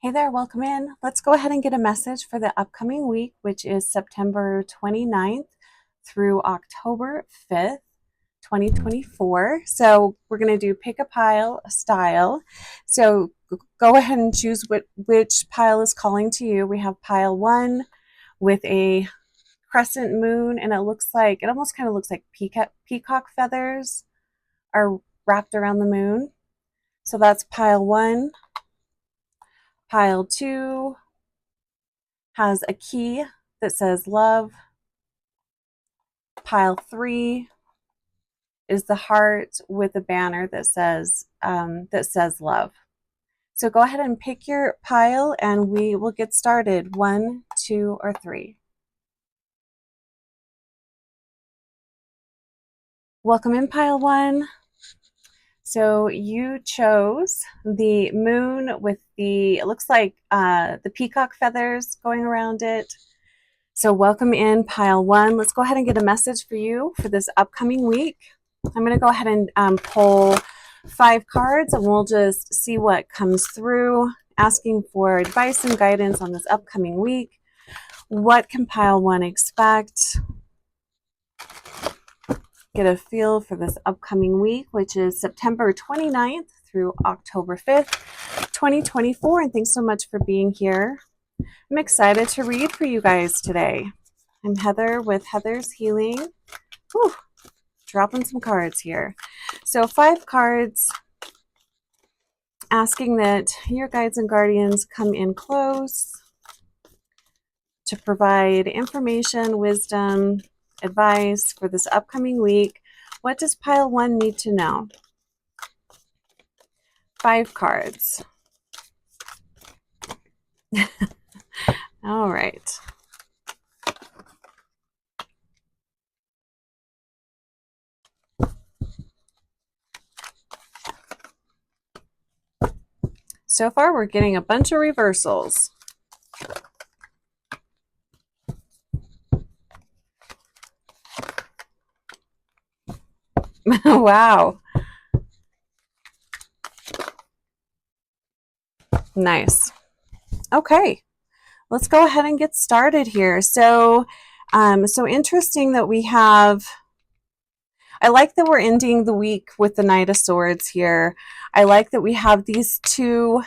Hey there, welcome in. Let's go ahead and get a message for the upcoming week, which is September 29th through October 5th, 2024. So we're going to do pick a pile style. So go ahead and choose which pile is calling to you. We have pile 1 with a crescent moon, and it almost kind of looks like peacock feathers are wrapped around the moon. So that's pile 1. Pile 2 has a key that says love. Pile 3 is the heart with a banner that says love. So go ahead and pick your pile and we will get started. 1, 2, or 3. Welcome in, pile 1. So you chose the moon with it looks like the peacock feathers going around it. So welcome in, pile 1. Let's go ahead and get a message for you for this upcoming week. I'm going to go ahead and pull 5 cards, and we'll just see what comes through, asking for advice and guidance on this upcoming week. What can pile 1 expect? Get a feel for this upcoming week, which is September 29th through October 5th, 2024. And thanks so much for being here. I'm excited to read for you guys today. I'm Heather with Heather's Healing. Whew, dropping some cards here. So 5 cards asking that your guides and guardians come in close to provide information, wisdom, advice for this upcoming week. What does pile 1 need to know? 5 cards. All right. So far, we're getting a bunch of reversals. Wow. Nice. Okay. Let's go ahead and get started here. So interesting that we have, I like that we're ending the week with the Knight of Swords here. I like that we have these two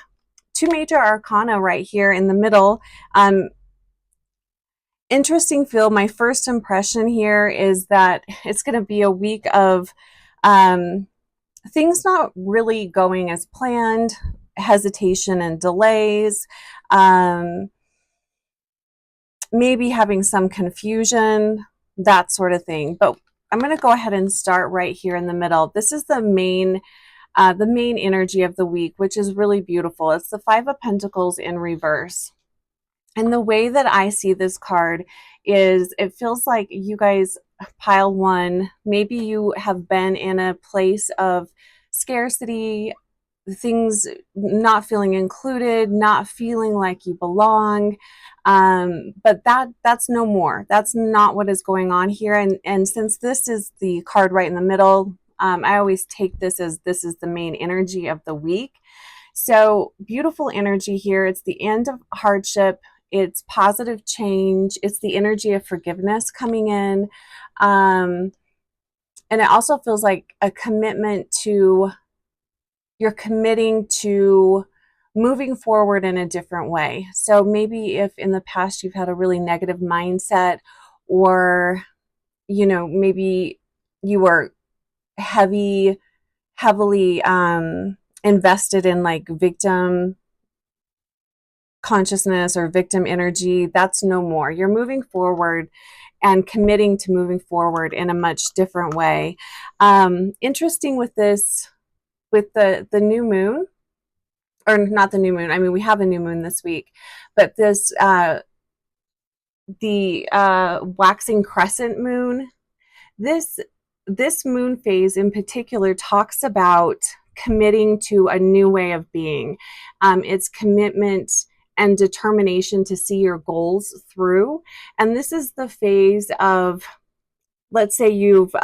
major arcana right here in the middle. Interesting feel. My first impression here is that it's going to be a week of things not really going as planned, hesitation and delays, maybe having some confusion, that sort of thing. But I'm going to go ahead and start right here in the middle. This is the main energy of the week, which is really beautiful. It's the 5 of Pentacles in reverse. And the way that I see this card is it feels like you guys, pile 1, maybe you have been in a place of scarcity, things not feeling included, not feeling like you belong. But that's no more. That's not what is going on here. And since this is the card right in the middle, I always take this as this is the main energy of the week. So beautiful energy here. It's the end of hardship. It's positive change. It's the energy of forgiveness coming in. And it also feels like a commitment to, you're committing to moving forward in a different way. So maybe if in the past you've had a really negative mindset, or, maybe you were heavily invested in like victim consciousness or victim energy, that's no more. You're moving forward and committing to moving forward in a much different way. Interesting with this, with the new moon, or not the new moon. I mean, we have a new moon this week, but this, the waxing crescent moon, this moon phase in particular talks about committing to a new way of being. It's commitment and determination to see your goals through. And this is the phase of, let's say you've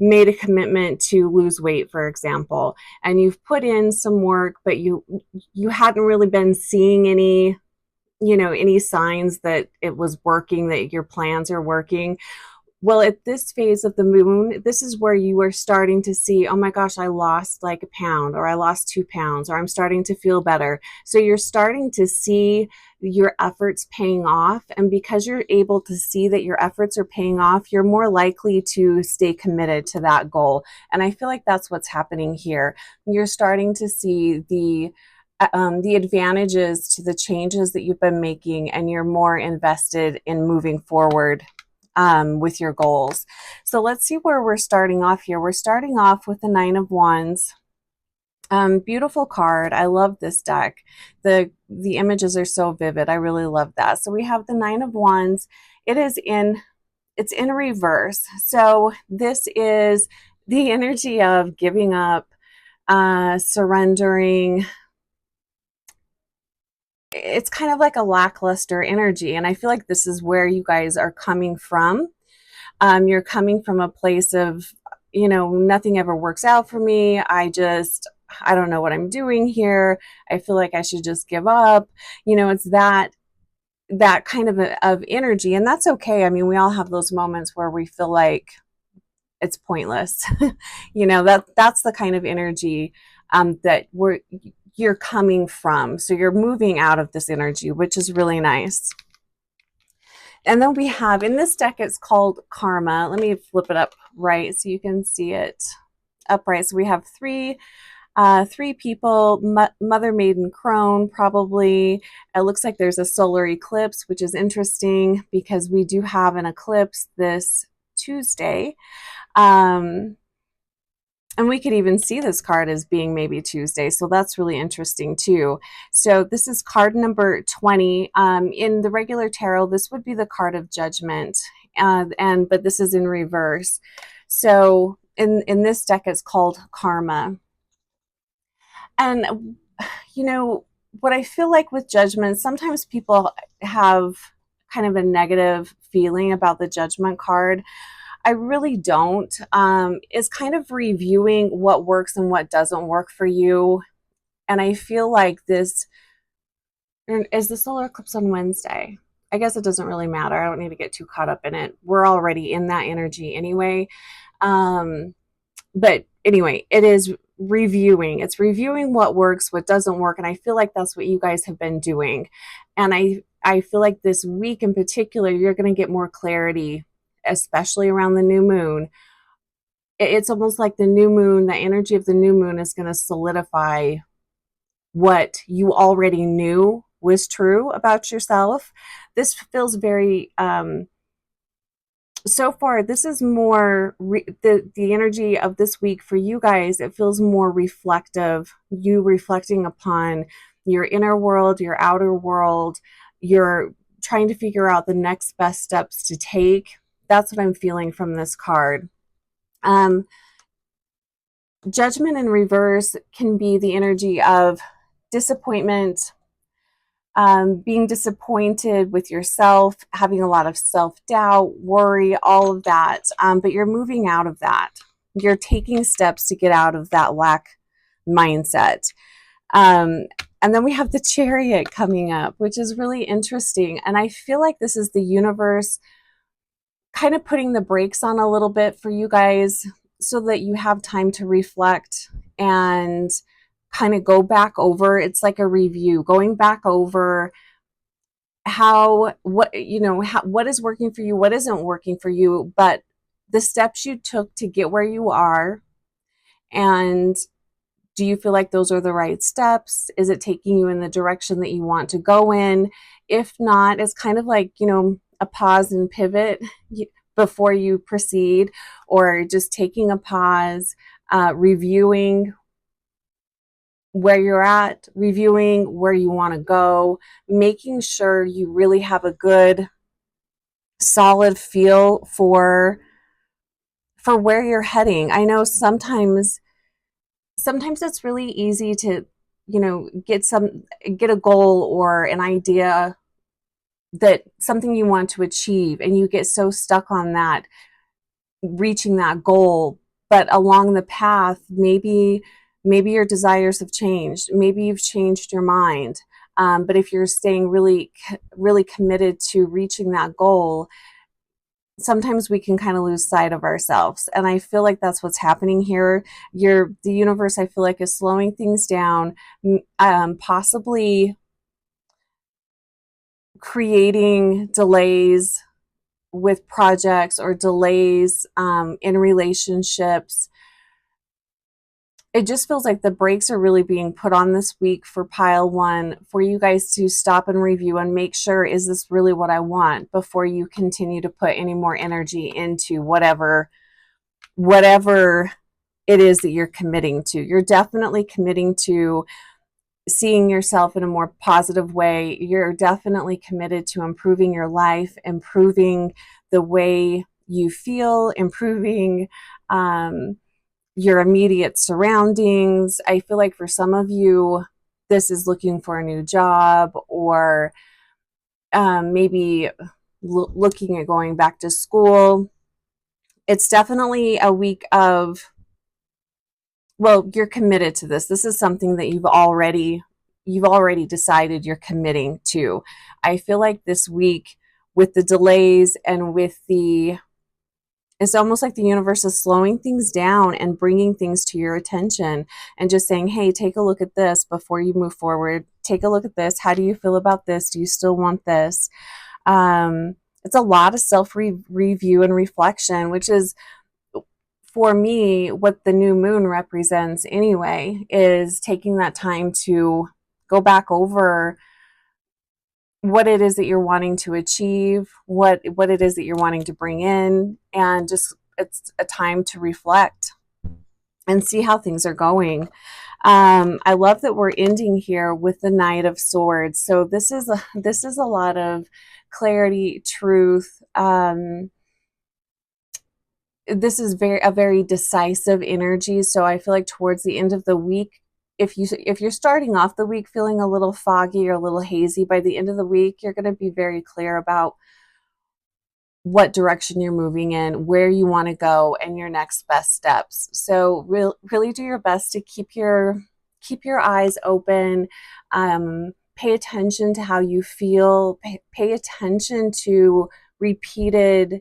made a commitment to lose weight, for example, and you've put in some work, but you hadn't really been seeing any, any signs that it was working, that your plans are working. Well, at this phase of the moon, this is where you are starting to see, oh my gosh, I lost like a pound, or I lost 2 pounds, or I'm starting to feel better. So you're starting to see your efforts paying off. And because you're able to see that your efforts are paying off, you're more likely to stay committed to that goal. And I feel like that's what's happening here. You're starting to see the advantages to the changes that you've been making, and you're more invested in moving forward with your goals. So let's see where we're starting off here. We're starting off with the Nine of Wands. Beautiful card. I love this deck. The images are so vivid. I really love that. So we have the Nine of Wands. It's in reverse. So this is the energy of giving up, surrendering. It's kind of like a lackluster energy. And I feel like this is where you guys are coming from. You're coming from a place of, nothing ever works out for me. I don't know what I'm doing here. I feel like I should just give up. It's that kind of energy. And that's okay. I mean, we all have those moments where we feel like it's pointless. That's the kind of energy that you're coming from. So you're moving out of this energy, which is really nice. And then we have, in this deck, it's called Karma. Let me flip it up right so you can see it upright. So we have three people, Mother, Maiden, Crone, probably. It looks like there's a solar eclipse, which is interesting because we do have an eclipse this Tuesday. And we could even see this card as being maybe Tuesday. So that's really interesting too. So this is card number 20. In the regular tarot, this would be the card of Judgment. But this is in reverse. So in this deck, it's called Karma. And, what I feel like with Judgment, sometimes people have kind of a negative feeling about the Judgment card. I really don't. It's kind of reviewing what works and what doesn't work for you. And I feel like this is the solar eclipse on Wednesday. I guess it doesn't really matter. I don't need to get too caught up in it. We're already in that energy anyway. But anyway, it is reviewing. It's reviewing what works, what doesn't work. And I feel like that's what you guys have been doing. And I feel like this week in particular, you're going to get more clarity, especially around the new moon. It's almost like the new moon, the energy of the new moon is going to solidify what you already knew was true about yourself. This feels very, so far, this is more, the energy of this week for you guys, it feels more reflective, you reflecting upon your inner world, your outer world, you're trying to figure out the next best steps to take. That's what I'm feeling from this card. Judgment in reverse can be the energy of disappointment, being disappointed with yourself, having a lot of self-doubt, worry, all of that. But you're moving out of that. You're taking steps to get out of that lack mindset. And then we have the Chariot coming up, which is really interesting. And I feel like this is the universe kind of putting the brakes on a little bit for you guys so that you have time to reflect and kind of go back over. It's like a review, going back over what is working for you, what isn't working for you, but the steps you took to get where you are. And do you feel like those are the right steps? Is it taking you in the direction that you want to go in? If not, it's kind of like, a pause and pivot before you proceed, or just taking a pause, reviewing where you're at, reviewing where you want to go, making sure you really have a good, solid feel for where you're heading. I know sometimes it's really easy to, get a goal or an idea, that something you want to achieve, and you get so stuck on that, reaching that goal, but along the path, maybe your desires have changed. Maybe you've changed your mind. But if you're staying really committed to reaching that goal, sometimes we can kind of lose sight of ourselves. And I feel like that's what's happening here. The universe, I feel like, is slowing things down, possibly creating delays with projects or delays in relationships. It just feels like the brakes are really being put on this week for pile one, for you guys to stop and review and make sure, is this really what I want, before you continue to put any more energy into whatever it is that you're committing to. You're definitely committing to seeing yourself in a more positive way. You're definitely committed to improving your life, improving the way you feel, improving your immediate surroundings. I feel like for some of you, this is looking for a new job, or maybe looking at going back to school. It's definitely a week of, well, you're committed to this. This is something that you've already decided you're committing to. I feel like this week, with the delays and with it's almost like the universe is slowing things down and bringing things to your attention and just saying, hey, take a look at this before you move forward. Take a look at this. How do you feel about this? Do you still want this? It's a lot of self-review and reflection, which is, for me, what the new moon represents anyway, is taking that time to go back over what it is that you're wanting to achieve, what it is that you're wanting to bring in, and just, it's a time to reflect and see how things are going. I love that we're ending here with the Knight of Swords. So this is a lot of clarity, truth. This is a very decisive energy. So I feel like towards the end of the week, if you're starting off the week feeling a little foggy or a little hazy, by the end of the week, you're going to be very clear about what direction you're moving in, where you want to go, and your next best steps. So really do your best to keep your eyes open. Pay attention to how you feel. Pay attention to repeated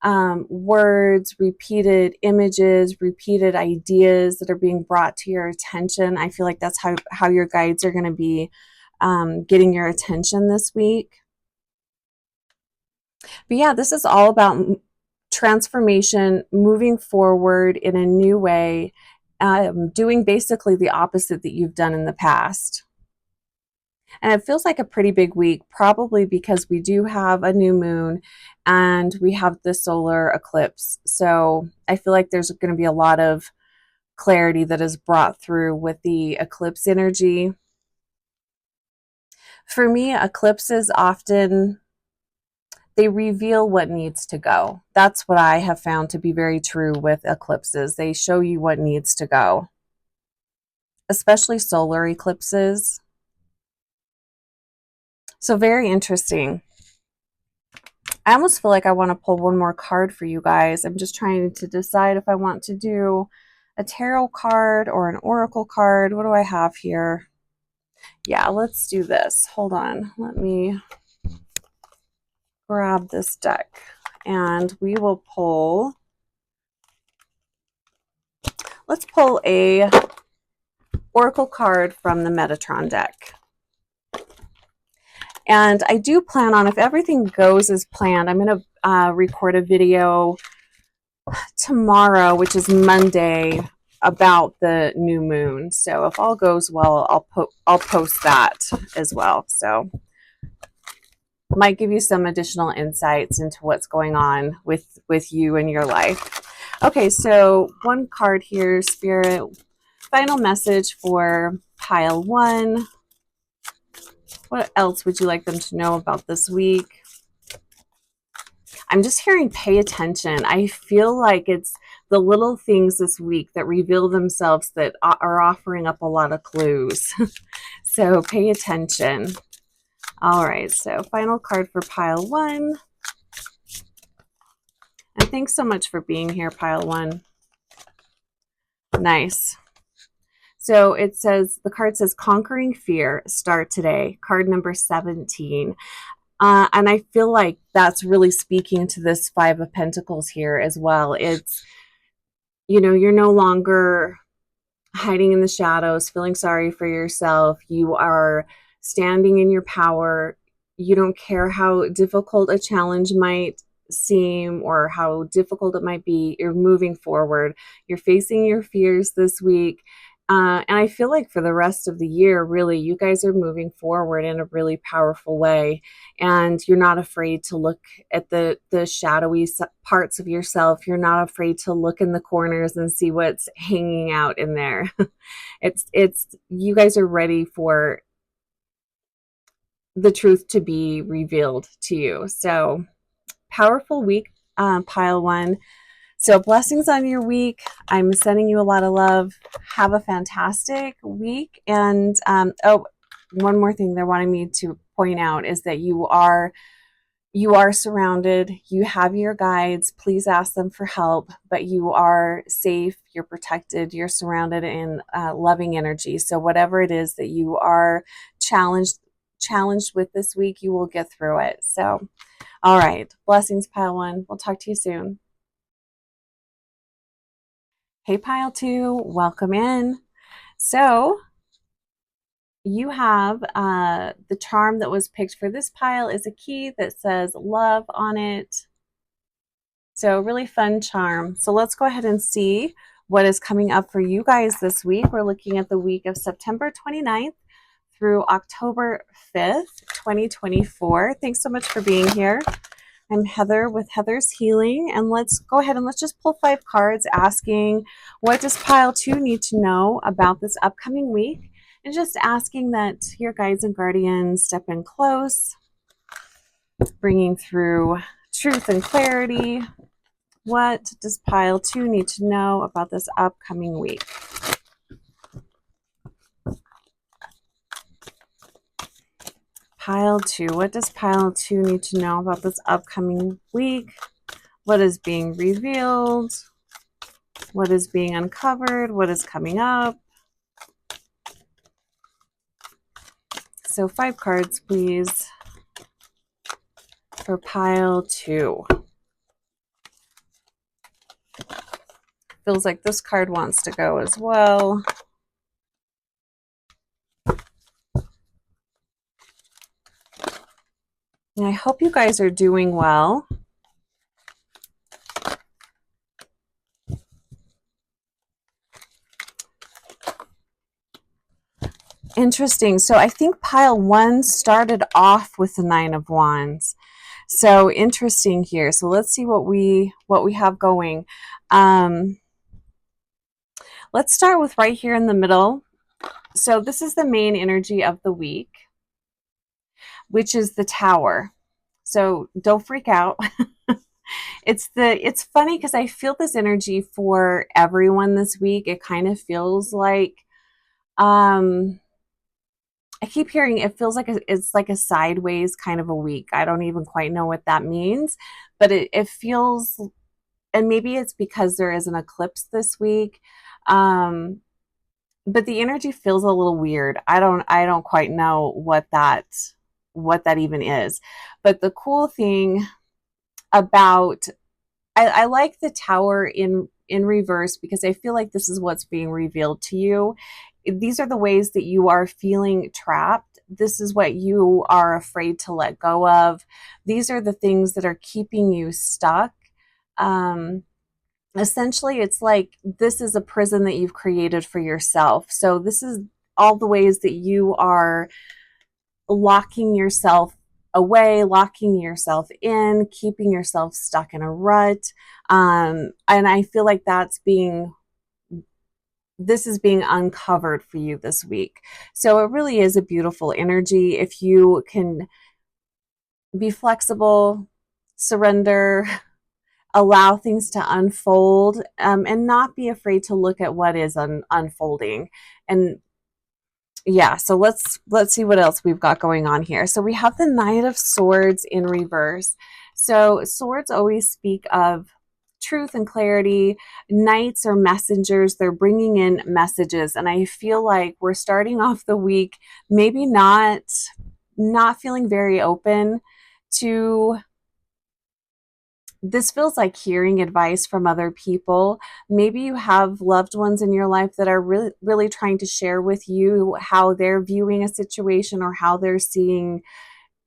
words, repeated images, repeated ideas that are being brought to your attention. I feel like that's how your guides are going to be getting your attention this week. But yeah, this is all about transformation, moving forward in a new way, doing basically the opposite that you've done in the past. And it feels like a pretty big week, probably because we do have a new moon and we have the solar eclipse. So I feel like there's going to be a lot of clarity that is brought through with the eclipse energy. For me, eclipses often, they reveal what needs to go. That's what I have found to be very true with eclipses. They show you what needs to go, especially solar eclipses. So very interesting. I almost feel like I want to pull one more card for you guys. I'm just trying to decide if I want to do a tarot card or an oracle card. What do I have here? Yeah, let's do this. Hold on. Let me grab this deck and we will pull. Let's pull a oracle card from the Metatron deck. And I do plan on, if everything goes as planned, I'm going to record a video tomorrow, which is Monday, about the new moon. So if all goes well, I'll post that as well. So might give you some additional insights into what's going on with you and your life. Okay, so one card here, Spirit. Final message for pile one. What else would you like them to know about this week? I'm just hearing pay attention. I feel like it's the little things this week that reveal themselves that are offering up a lot of clues. So pay attention. All right, so final card for pile one. And thanks so much for being here, pile one. Nice. So it says, the card says, conquering fear, start today. Card number 17. And I feel like that's really speaking to this Five of Pentacles here as well. It's, you know, you're no longer hiding in the shadows, feeling sorry for yourself. You are standing in your power. You don't care how difficult a challenge might seem or how difficult it might be. You're moving forward. You're facing your fears this week. And I feel like for the rest of the year, really, you guys are moving forward in a really powerful way. And you're not afraid to look at the shadowy parts of yourself. You're not afraid to look in the corners and see what's hanging out in there. It's you guys are ready for the truth to be revealed to you. So powerful week, pile one. So blessings on your week. I'm sending you a lot of love. Have a fantastic week. And oh, one more thing they're wanting me to point out is that you are surrounded. You have your guides. Please ask them for help, but you are safe. You're protected. You're surrounded in loving energy. So whatever it is that you are challenged with this week, you will get through it. So, all right. Blessings, pile one. We'll talk to you soon. Hey, pile two. Welcome in. So you have the charm that was picked for this pile is a key that says love on it. So really fun charm. So let's go ahead and see what is coming up for you guys this week. We're looking at the week of September 29th through October 5th, 2024. Thanks so much for being here. I'm Heather with Heather's Healing, and let's go ahead and let's just pull 5 cards asking, what does pile 2 need to know about this upcoming week? And just asking that your guides and guardians step in close, bringing through truth and clarity. What does pile 2 need to know about this upcoming week? Pile 2. What does pile 2 need to know about this upcoming week? What is being revealed? What is being uncovered? What is coming up? So 5 cards, please, for pile 2. Feels like this card wants to go as well. And I hope you guys are doing well. Interesting. So I think pile 1 started off with the 9 of Wands. So interesting here. So let's see what we have going. Let's start with right here in the middle. So this is the main energy of the week, which is the Tower. So don't freak out. It's funny because I feel this energy for everyone this week. It kind of feels like I keep hearing it feels like it's like a sideways kind of a week. I don't even quite know what that means, but it feels, and maybe it's because there is an eclipse this week. But the energy feels a little weird. I don't quite know what that even is. But the cool thing about, I like the Tower in reverse because I feel like this is what's being revealed to you. These are the ways that you are feeling trapped. This is what you are afraid to let go of. These are the things that are keeping you stuck. Essentially, it's like this is a prison that you've created for yourself. So this is all the ways that you are locking yourself away, locking yourself in, keeping yourself stuck in a rut. And I feel like this is being uncovered for you this week. So it really is a beautiful energy. If you can be flexible, surrender, allow things to unfold, and not be afraid to look at what is unfolding. And yeah, so let's see what else we've got going on here. So we have the Knight of Swords in reverse. So swords always speak of truth and clarity. Knights are messengers. They're bringing in messages. And I feel like we're starting off the week maybe not feeling very open to this. Feels like hearing advice from other people. Maybe you have loved ones in your life that are really trying to share with you how they're viewing a situation, or how they're seeing,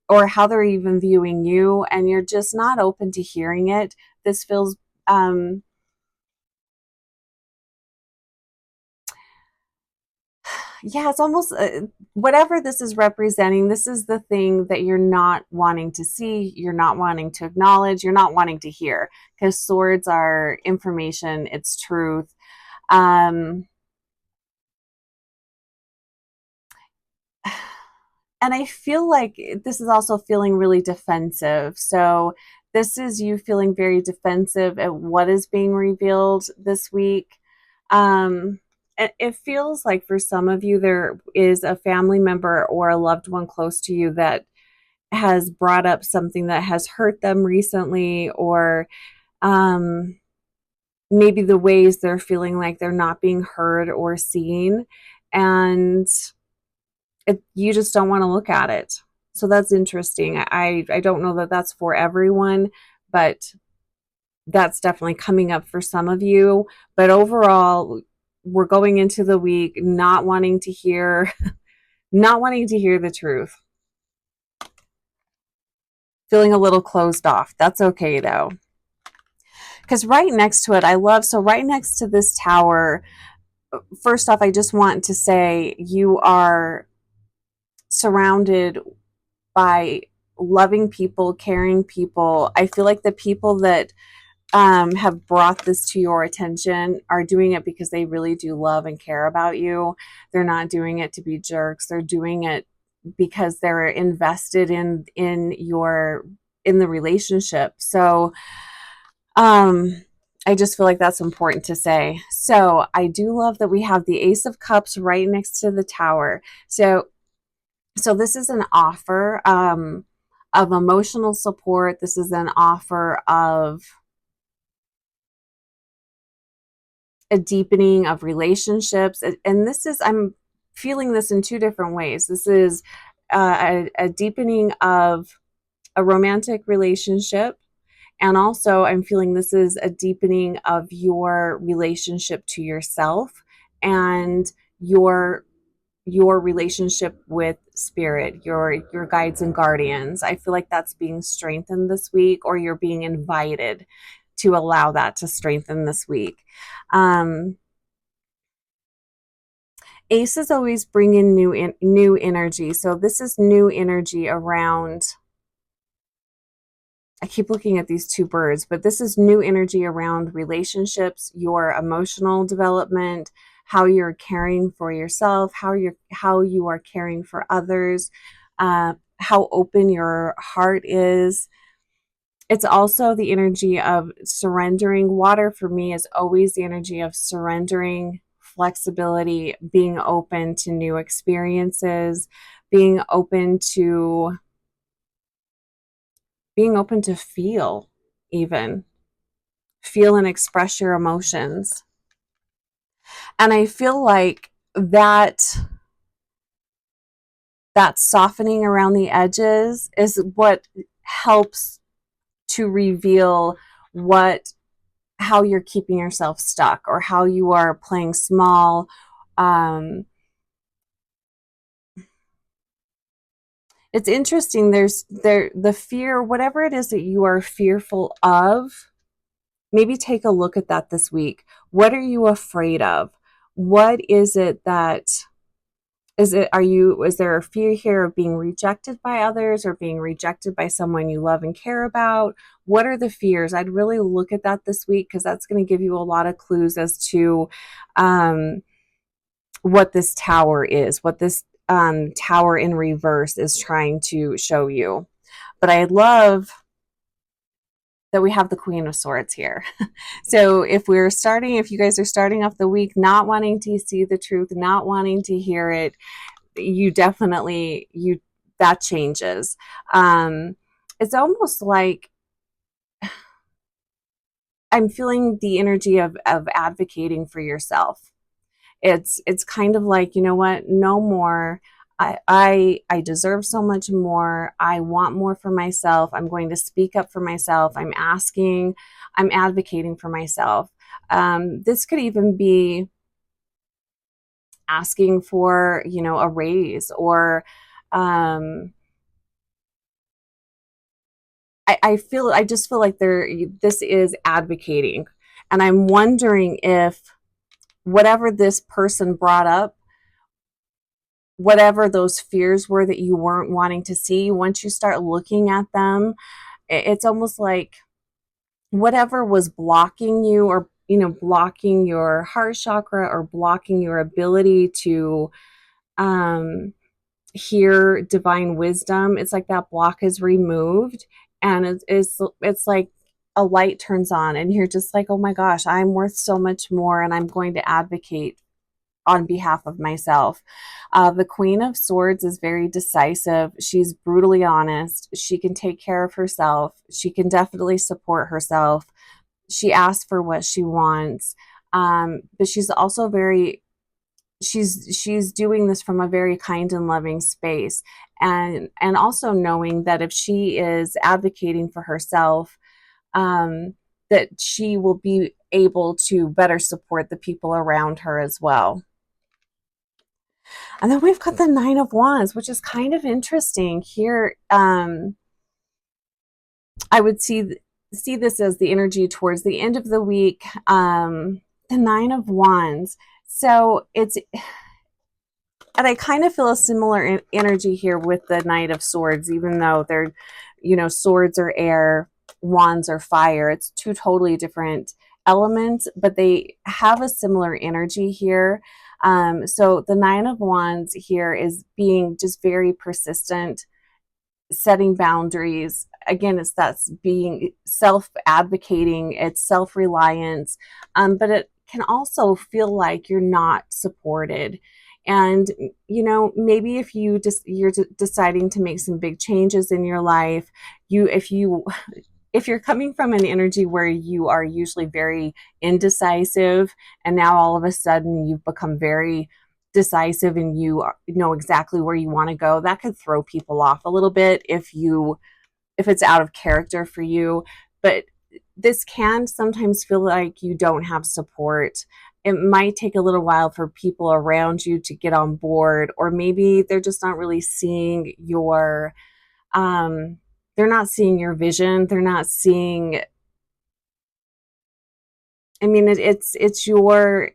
or how they're even viewing you, and you're just not open to hearing it. This feels yeah, it's almost whatever this is representing. This is the thing that you're not wanting to see, you're not wanting to acknowledge, you're not wanting to hear, because swords are information, it's truth. um and I feel like this is also feeling really defensive. So this is you feeling very defensive at what is being revealed this week. It feels like for some of you, there is a family member or a loved one close to you that has brought up something that has hurt them recently, or um, maybe the ways they're feeling like they're not being heard or seen. And you just don't want to look at it. So that's interesting. I don't know that that's for everyone, but that's definitely coming up for some of you. But overall, we're going into the week not wanting to hear not wanting to hear the truth. Feeling a little closed off. That's okay though. Because right next to it, right next to this tower, first off, I just want to say you are surrounded by loving people, caring people. I feel like the people that have brought this to your attention are doing it because they really do love and care about you. They're not doing it to be jerks. They're doing it because they're invested in the relationship. So I just feel like that's important to say. So I do love that we have the Ace of Cups right next to the Tower. So this is an offer of emotional support. This is an offer of a deepening of relationships. And this is, I'm feeling this in two different ways. This is a deepening of a romantic relationship. And also, I'm feeling this is a deepening of your relationship to yourself and your relationship with spirit, your guides and guardians. I feel like that's being strengthened this week, or you're being invited to allow that to strengthen this week. Aces always bring in new energy. So this is new energy around, I keep looking at these two birds, but this is new energy around relationships, your emotional development, how you're caring for yourself, how you are caring for others, how open your heart is. It's also the energy of surrendering. Water for me is always the energy of surrendering, flexibility, being open to new experiences, being open to feel, even feel and express your emotions. And I feel like that softening around the edges is what helps to reveal how you're keeping yourself stuck, or how you are playing small. It's interesting. The fear, whatever it is that you are fearful of, maybe take a look at that this week. What are you afraid of? What is it that is there a fear here of being rejected by others, or being rejected by someone you love and care about? What are the fears? I'd really look at that this week, because that's going to give you a lot of clues as to what this tower is, what this tower in reverse is trying to show you. But I love that we have the Queen of Swords here. So if you guys are starting off the week not wanting to see the truth, not wanting to hear it, that changes. It's almost like I'm feeling the energy of advocating for yourself. It's kind of like, you know what, no more. I deserve so much more. I want more for myself. I'm going to speak up for myself. I'm advocating for myself. This could even be asking for, you know, a raise, or I just feel like this is advocating. And I'm wondering if whatever this person brought up, whatever those fears were that you weren't wanting to see, once you start looking at them, it's almost like whatever was blocking you, or, you know, blocking your heart chakra, or blocking your ability to um, hear divine wisdom, it's like that block is removed, and it's like a light turns on, and you're just like, oh my gosh, I'm worth so much more, and I'm going to advocate on behalf of myself. The Queen of Swords is very decisive. She's brutally honest. She can take care of herself. She can definitely support herself. She asks for what she wants. But she's also she's doing this from a very kind and loving space, and also knowing that if she is advocating for herself, um, that she will be able to better support the people around her as well. And then we've got the Nine of Wands, which is kind of interesting here. I would see this as the energy towards the end of the week. The Nine of Wands. So it's, and I kind of feel a similar energy here with the Knight of Swords, even though they're, you know, swords are air, wands are fire. It's two totally different elements, but they have a similar energy here. So the Nine of Wands here is being just very persistent, setting boundaries. Again, it's that's being self-advocating, it's self-reliance, but it can also feel like you're not supported. And, you know, maybe if you're deciding to make some big changes in your life, if you're coming from an energy where you are usually very indecisive, and now all of a sudden you've become very decisive and you know exactly where you want to go, that could throw people off a little bit if it's out of character for you. But this can sometimes feel like you don't have support. It might take a little while for people around you to get on board, or maybe they're just not really seeing your they're not seeing your vision. They're not seeing, I mean, it's your,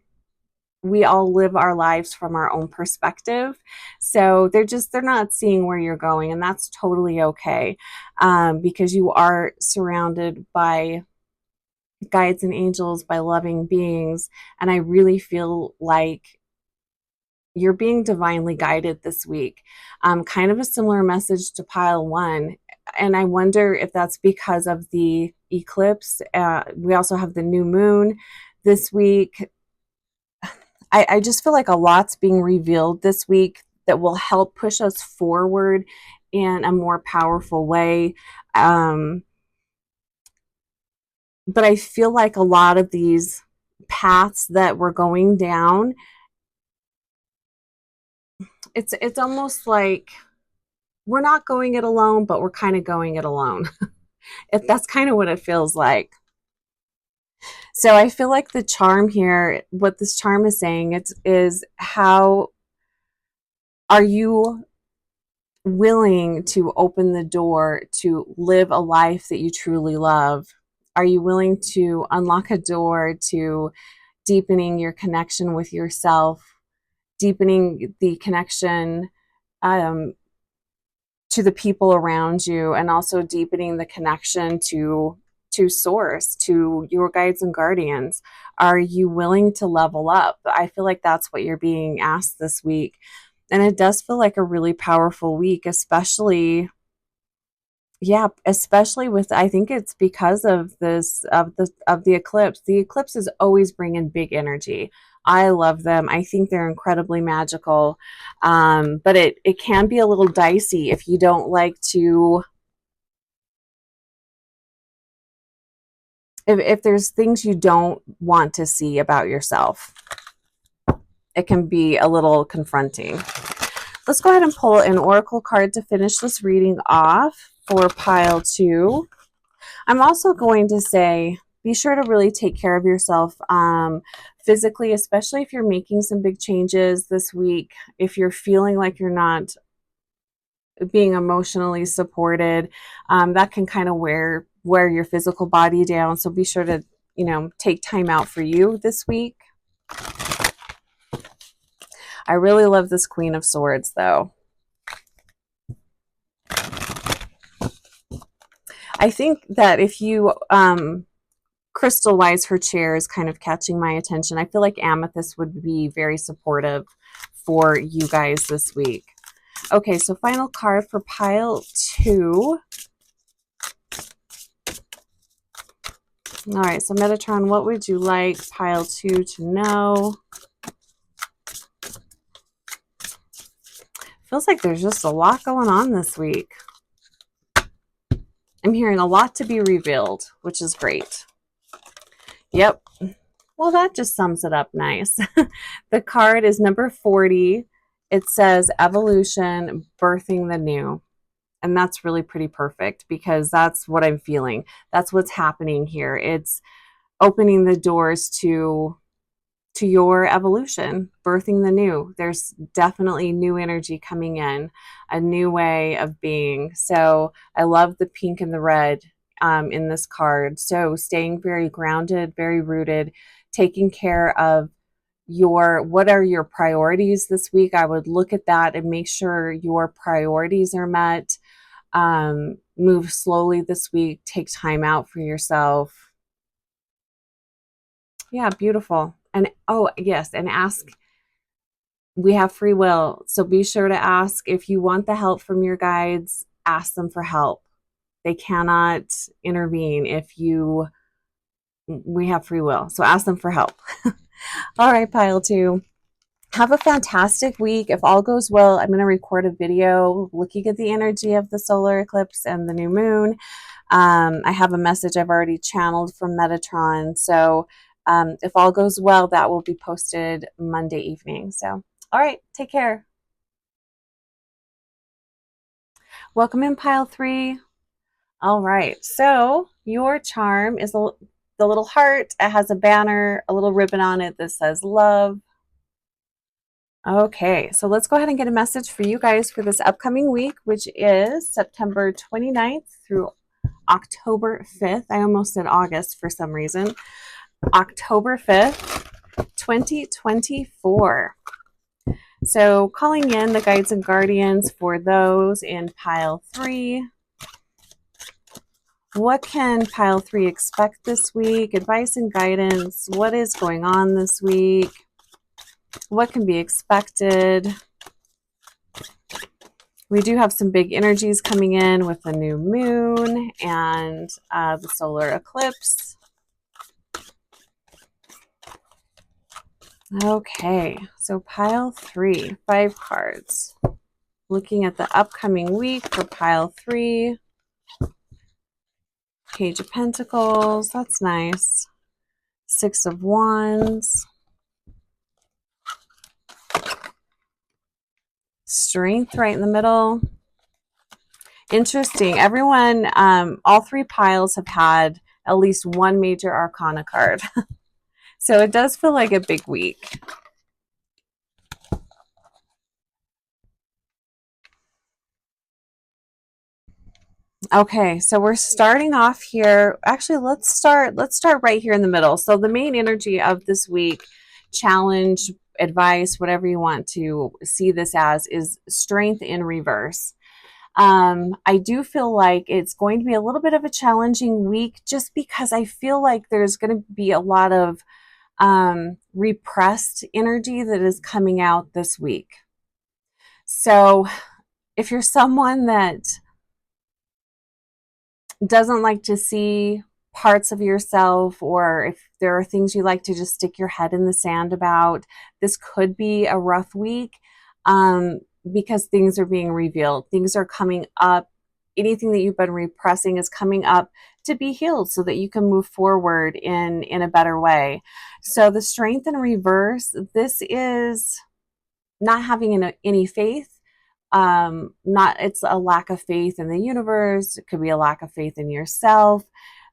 we all live our lives from our own perspective. So they're not seeing where you're going, and that's totally okay. Because you are surrounded by guides and angels, by loving beings. And I really feel like you're being divinely guided this week. Kind of a similar message to pile one. And I wonder if that's because of the eclipse. We also have the new moon this week. I just feel like a lot's being revealed this week that will help push us forward in a more powerful way. But I feel like a lot of these paths that we're going down, it's almost like we're not going it alone, but we're kind of going it alone. If that's kind of what it feels like. So I feel like the charm here, what this charm is saying, is how are you willing to open the door to live a life that you truly love? Are you willing to unlock a door to deepening your connection with yourself, deepening the connection um, to the people around you, and also deepening the connection to source, to your guides and guardians? Are you willing to level up? I feel like that's what you're being asked this week. And it does feel like a really powerful week, especially, yeah, especially with, I think it's because of the eclipse. The eclipses always bring in big energy. I love them. I think they're incredibly magical. But it can be a little dicey if you don't like to if there's things you don't want to see about yourself, it can be a little confronting. Let's go ahead and pull an oracle card to finish this reading off for pile 2. I'm also going to say, be sure to really take care of yourself physically, especially if you're making some big changes this week. If you're feeling like you're not being emotionally supported, that can kind of wear your physical body down. So be sure to, take time out for you this week. I really love this Queen of Swords, though. I think that if you, Crystal Wise, her chair is kind of catching my attention. I feel like Amethyst would be very supportive for you guys this week. Okay, so final card for pile 2. All right, so Metatron, what would you like pile 2 to know? Feels like there's just a lot going on this week. I'm hearing a lot to be revealed, which is great. Yep. Well, that just sums it up nice. The card is number 40. It says evolution, birthing the new. And that's really pretty perfect because that's what I'm feeling. That's what's happening here. It's opening the doors to your evolution, birthing the new. There's definitely new energy coming in, a new way of being. So I love the pink and the red in this card. So staying very grounded, very rooted, taking care of what are your priorities this week. I would look at that and make sure your priorities are met. Move slowly this week, take time out for yourself. Yeah, beautiful. And oh, yes, and ask. We have free will, so be sure to ask. If you want the help from your guides, ask them for help. They cannot intervene we have free will, so ask them for help. All right, pile 2. Have a fantastic week. If all goes well, I'm going to record a video looking at the energy of the solar eclipse and the new moon. I have a message I've already channeled from Metatron. So if all goes well, that will be posted Monday evening. So, all right, take care. Welcome in pile 3. All right, so your charm is the little heart. It has a banner, a little ribbon on it that says love. Okay, so let's go ahead and get a message for you guys for this upcoming week, which is September 29th through October 5th. I almost said August for some reason. October 5th, 2024. So calling in the guides and guardians for those in pile 3. What can pile 3 expect this week? Advice and guidance. What is going on this week? What can be expected? We do have some big energies coming in with the new moon and the solar eclipse. Okay, so pile 3, 5 cards. Looking at the upcoming week for pile 3. Page of Pentacles, that's nice. 6 of Wands. Strength right in the middle. Interesting. Everyone, all 3 piles have had at least one major arcana card. So it does feel like a big week. Okay, so we're starting off here. Actually, let's start right here in the middle. So the main energy of this week, challenge, advice, whatever you want to see this as, is strength in reverse. I do feel like it's going to be a little bit of a challenging week just because I feel like there's going to be a lot of repressed energy that is coming out this week. So if you're someone that doesn't like to see parts of yourself, or if there are things you like to just stick your head in the sand about, this could be a rough week because things are being revealed. Things are coming up anything that you've been repressing is coming up to be healed so that you can move forward in a better way. So the Strength in reverse, this is not having any faith. Not It's a lack of faith in the universe. It could be a lack of faith in yourself,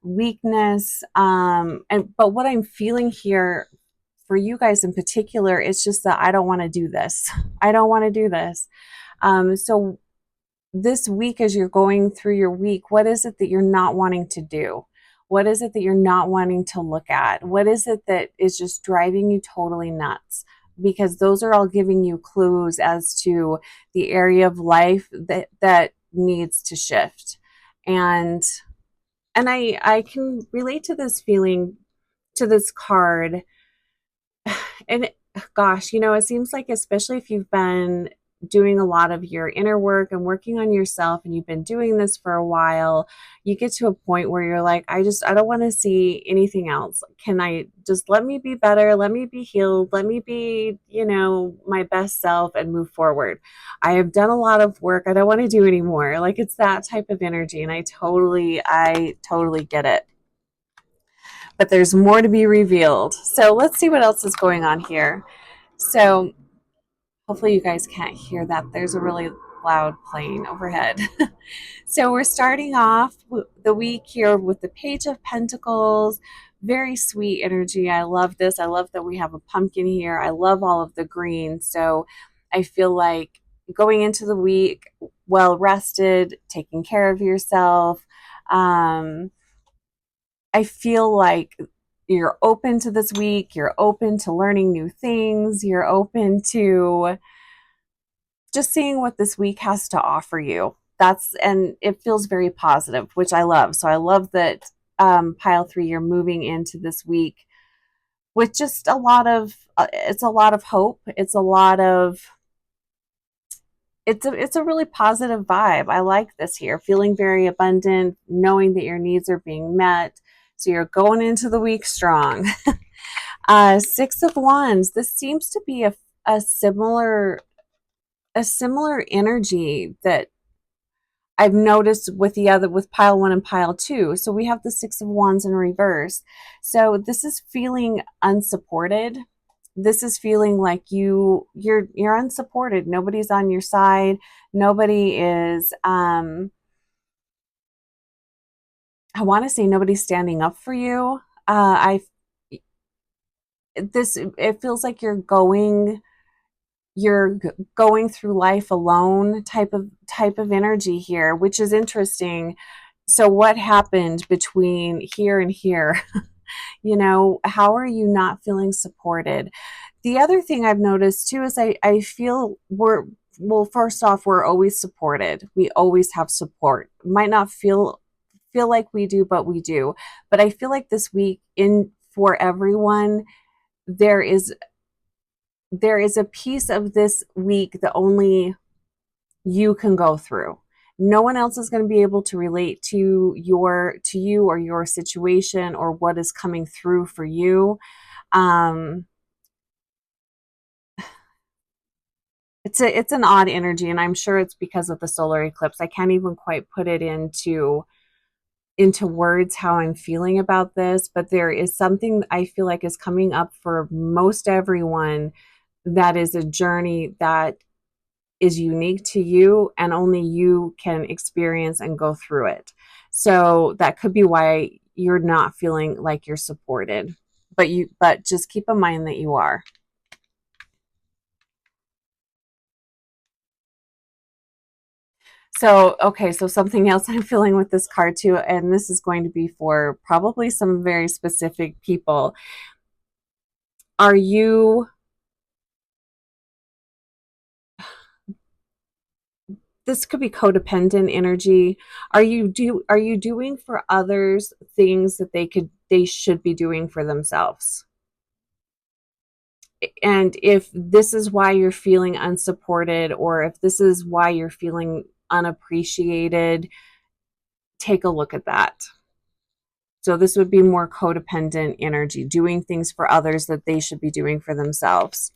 weakness. But what I'm feeling here for you guys in particular, it's just that I don't want to do this. I don't want to do this. So this week, as you're going through your week, what is it that you're not wanting to do? What is it that you're not wanting to look at? What is it that is just driving you totally nuts? Because those are all giving you clues as to the area of life that needs to shift. And I can relate to this feeling, to this card. And gosh, it seems like, especially if you've been doing a lot of your inner work and working on yourself and you've been doing this for a while, you get to a point where you're like, I don't want to see anything else. Can I just let me be better? Let me be healed. Let me be, my best self and move forward. I have done a lot of work. I don't want to do anymore. Like, it's that type of energy. And I totally get it. But there's more to be revealed. So let's see what else is going on here. So hopefully you guys can't hear that. There's a really loud plane overhead. So we're starting off the week here with the Page of Pentacles. Very sweet energy. I love this. I love that we have a pumpkin here. I love all of the green. So I feel like going into the week well rested, taking care of yourself. I feel like you're open to this week. You're open to learning new things. You're open to just seeing what this week has to offer you. And it feels very positive, which I love. So I love that pile 3, you're moving into this week with just it's a lot of hope. It's a really positive vibe. I like this here, feeling very abundant, knowing that your needs are being met. So you're going into the week strong. 6 of Wands. This seems to be a similar energy that I've noticed with pile 1 and pile 2. So we have the 6 of Wands in reverse. So this is feeling unsupported. This is feeling like you're unsupported. Nobody's on your side. Nobody is I want to say nobody's standing up for you. It feels like you're going through life alone type of energy here, which is interesting. So what happened between here and here? How are you not feeling supported? The other thing I've noticed too is I feel first off, we're always supported. We always have support. Might not feel like we do, but we do. But I feel like this week, for everyone, there is a piece of this week that only you can go through. No one else is going to be able to relate to you or your situation or what is coming through for you. It's an odd energy, and I'm sure it's because of the solar eclipse. I can't even quite put it into words how I'm feeling about this, but there is something I feel like is coming up for most everyone that is a journey that is unique to you and only you can experience and go through it. So that could be why you're not feeling like you're supported, but just keep in mind that you are. So, okay, so something else I'm feeling with this card too, and this is going to be for probably some very specific people. This could be codependent energy. Are you doing for others things that they should be doing for themselves? And if this is why you're feeling unsupported, or if this is why you're feeling unappreciated, take a look at that. So this would be more codependent energy, doing things for others that they should be doing for themselves.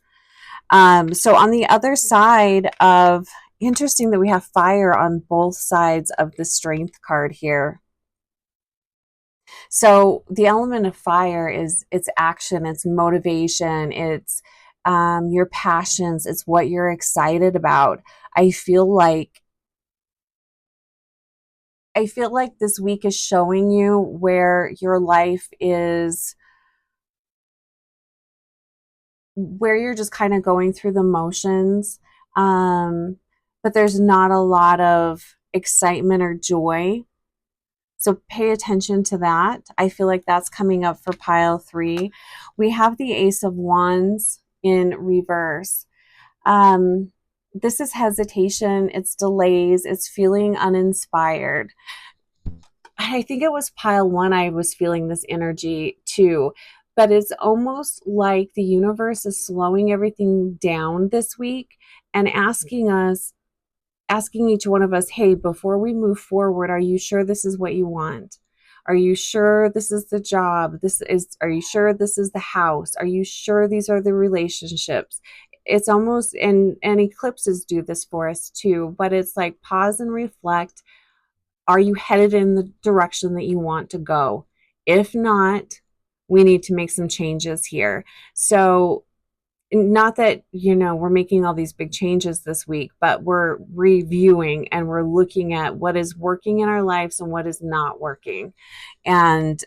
So on the other side of interesting that we have fire on both sides of the strength card here. So the element of fire is it's action, it's motivation, it's your passions, it's what you're excited about. I feel like this week is showing you where your life is, where you're just kind of going through the motions, but there's not a lot of excitement or joy. So pay attention to that. I feel like that's coming up for pile 3. We have the Ace of Wands in reverse. This is hesitation, it's delays, it's feeling uninspired. I think it was pile 1 I was feeling this energy too, but it's almost like the universe is slowing everything down this week and asking each one of us, hey, before we move forward, are you sure this is what you want? Are you sure this is the job? Are you sure this is the house? Are you sure these are the relationships? It's almost, and eclipses do this for us too, but it's like pause and reflect. Are you headed in the direction that you want to go? If not, we need to make some changes here. So not that, we're making all these big changes this week, but we're reviewing and we're looking at what is working in our lives and what is not working, and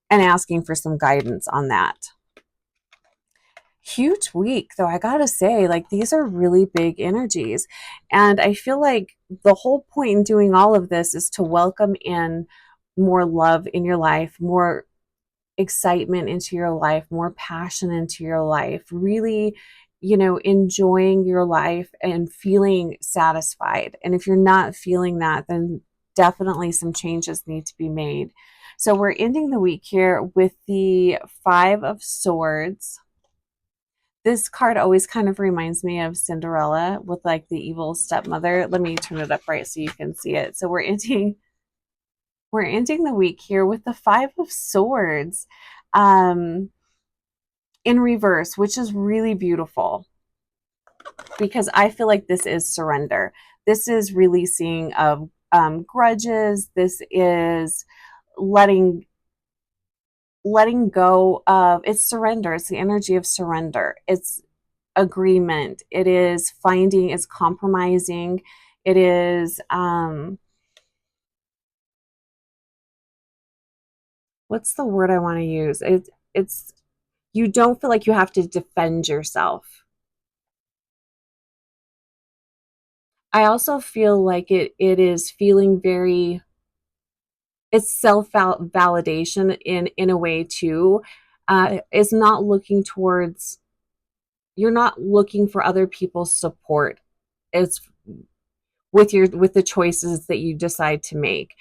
asking for some guidance on that. Huge week though, I gotta say, like, these are really big energies, and I feel like the whole point in doing all of this is to welcome in more love in your life, more excitement into your life, more passion into your life, really, enjoying your life and feeling satisfied. And if you're not feeling that, then definitely some changes need to be made. So we're ending the week here with the 5 of Swords. This card always kind of reminds me of Cinderella with like the evil stepmother. Let me turn it up right so you can see it. So we're ending the week here with the 5 of Swords in reverse, which is really beautiful because I feel like this is surrender. This is releasing of grudges. This is letting go of, it's surrender. It's the energy of surrender. It's agreement. It is it's compromising. It is what's the word I want to use? It's you don't feel like you have to defend yourself. I also feel like it is feeling very, it's self-validation in a way too. It's not looking towards, you're not looking for other people's support. It's with the choices that you decide to make.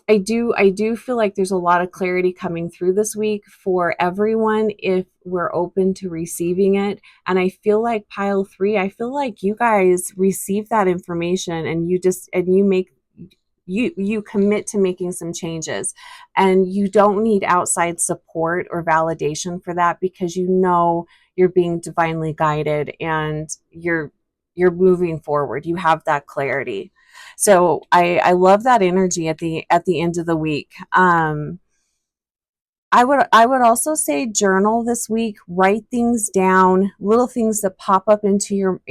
I do feel like there's a lot of clarity coming through this week for everyone if we're open to receiving it. And I feel like pile 3, I feel like you guys receive that information and you commit to making some changes, and you don't need outside support or validation for that, because you're being divinely guided and you're moving forward. You have that clarity. So I love that energy at the end of the week. I would also say journal this week. Write things down, little things that pop up into your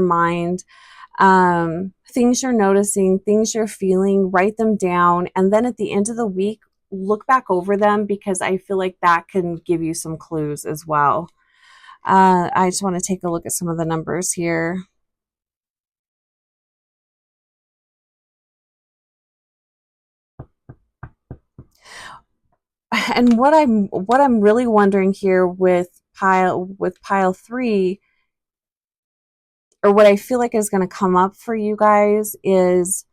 mind, things you're noticing, things you're feeling. Write them down, and then at the end of the week, look back over them, because I feel like that can give you some clues as well. I just want to take a look at some of the numbers here. And what I'm really wondering here with pile 3, or what I feel like is going to come up for you guys, is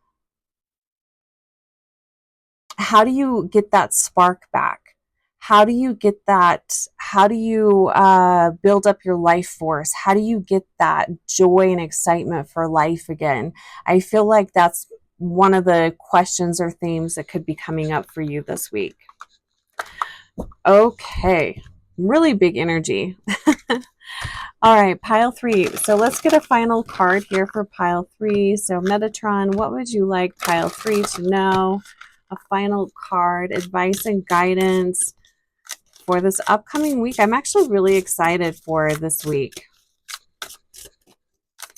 how do you get that spark back? How do you get that? How do you build up your life force? How do you get that joy and excitement for life again? I feel like that's one of the questions or themes that could be coming up for you this week. Okay, really big energy. All right, pile 3. So let's get a final card here for pile 3. So Metatron, what would you like pile 3 to know? A final card, advice and guidance for this upcoming week. I'm actually really excited for this week.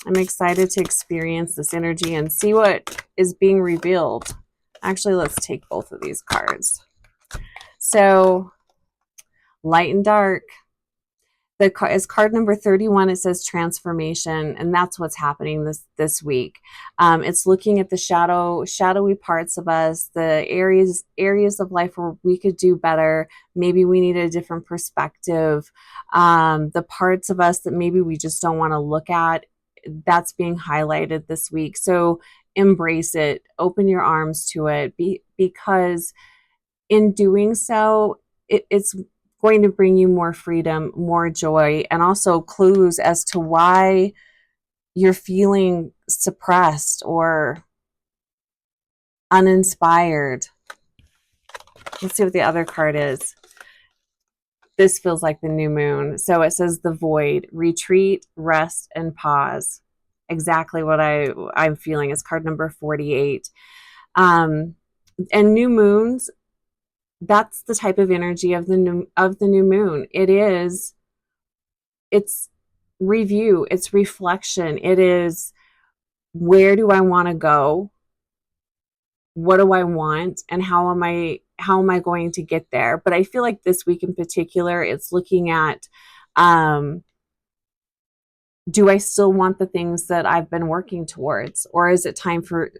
I'm excited to experience this energy and see what is being revealed. Actually, let's take both of these cards. So, light and dark. As card number 31, it says transformation, and that's what's happening this week. It's looking at the shadowy parts of us, the areas of life where we could do better. Maybe we need a different perspective. The parts of us that maybe we just don't want to look at, that's being highlighted this week. So embrace it, open your arms to it, because in doing so, it's going to bring you more freedom, more joy, and also clues as to why you're feeling suppressed or uninspired. Let's see what the other card is. This feels like the new moon. So it says the void, retreat, rest, and pause. Exactly what I'm feeling is card number 48. And new moons, that's the type of energy of the new moon. It's review, it's reflection, it is where do I want to go, what do I want, and how am I going to get there. But I feel like this week in particular, it's looking at do I still want the things that I've been working towards, or is it time for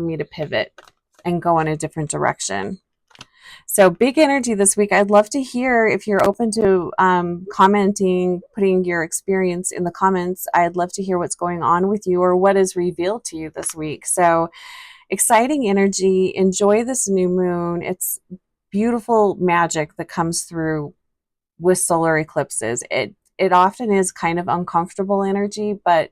me to pivot and go in a different direction? So big energy this week. I'd love to hear if you're open to commenting, putting your experience in the comments. I'd love to hear what's going on with you or what is revealed to you this week. So exciting energy. Enjoy this new moon. It's beautiful magic that comes through with solar eclipses. It often is kind of uncomfortable energy, but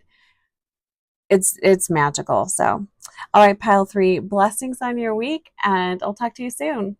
it's magical. So, all right, pile 3, blessings on your week, and I'll talk to you soon.